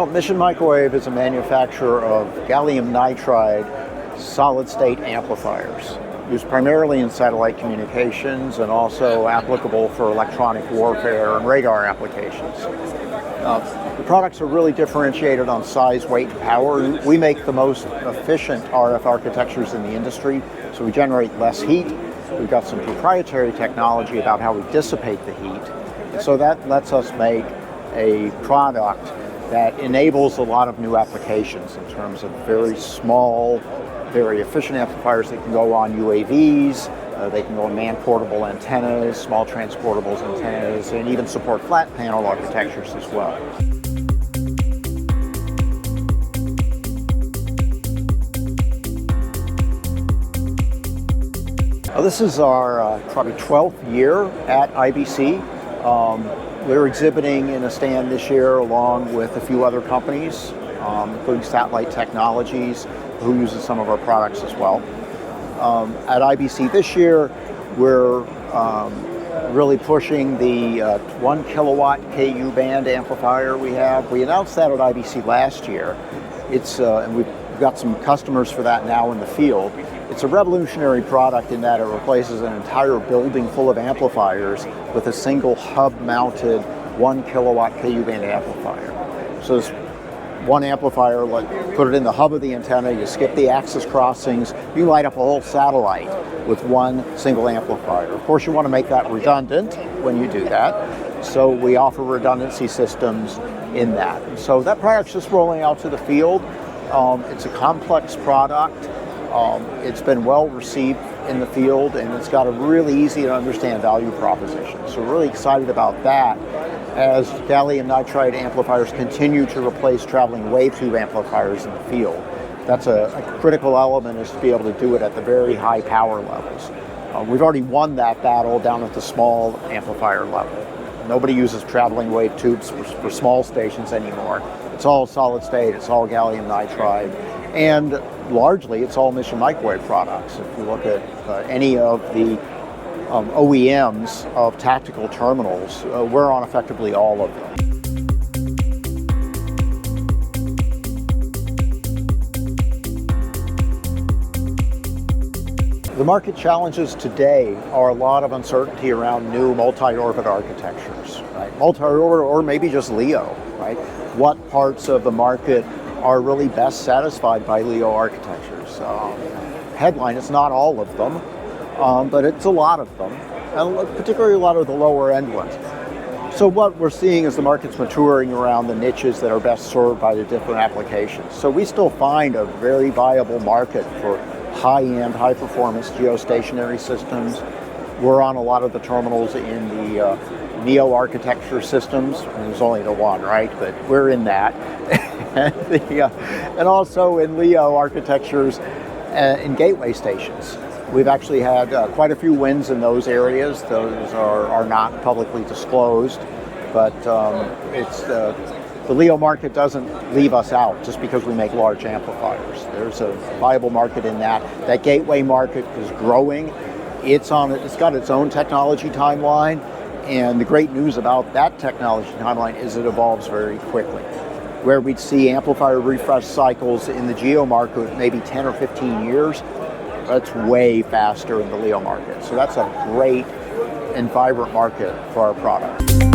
Well, Mission Microwave is a manufacturer of gallium nitride solid-state amplifiers, used primarily in satellite communications and also applicable for electronic warfare and radar applications. The products are really differentiated on size, weight, and power. We make the most efficient RF architectures in the industry, so we generate less heat. We've got some proprietary technology about how we dissipate the heat. So that lets us make a product that enables a lot of new applications in terms of very small, very efficient amplifiers that can go on UAVs, they can go on man-portable antennas, small transportables antennas, and even support flat panel architectures as well. This is our probably 12th year at IBC. We're exhibiting in a stand this year along with a few other companies, including Satellite Technologies, who uses some of our products as well. At IBC this year, we're really pushing the 1 kilowatt KU band amplifier we have. We announced that at IBC last year. And we've got some customers for that now in the field. It's a revolutionary product in that it replaces an entire building full of amplifiers with a single hub-mounted 1 kilowatt KU band amplifier. So this one amplifier, put it in the hub of the antenna, you skip the axis crossings, you light up a whole satellite with one single amplifier. Of course, you want to make that redundant when you do that, so we offer redundancy systems in that. And so that product's just rolling out to the field. It's a complex product. It's been well received in the field, and it's got a really easy to understand value proposition. So we're really excited about that as gallium nitride amplifiers continue to replace traveling wave tube amplifiers in the field. That's a critical element, is to be able to do it at the very high power levels. We've already won that battle down at the small amplifier level. Nobody uses traveling wave tubes for small stations anymore. It's all solid state, it's all gallium nitride, and largely it's all Mission Microwave products. If you look at any of the OEMs of tactical terminals, we're on effectively all of them. The market challenges today are a lot of uncertainty around new multi-orbit architectures, right? Multi-orbit or maybe just LEO, right? What parts of the market are really best satisfied by LEO architectures? Headline, it's not all of them, but it's a lot of them, and particularly a lot of the lower end ones. So what we're seeing is the market's maturing around the niches that are best served by the different applications. So we still find a very viable market for high-end, high-performance geostationary systems. We're on a lot of the terminals in the NEO architecture systems. There's only the one, right? But we're in that. And also in LEO architectures in gateway stations. We've actually had quite a few wins in those areas. Those are not publicly disclosed, but the LEO market doesn't leave us out just because we make large amplifiers. There's a viable market in that. That gateway market is growing. It's got its own technology timeline, and the great news about that technology timeline is it evolves very quickly. Where we'd see amplifier refresh cycles in the GEO market maybe 10 or 15 years, that's way faster in the LEO market. So that's a great and vibrant market for our product.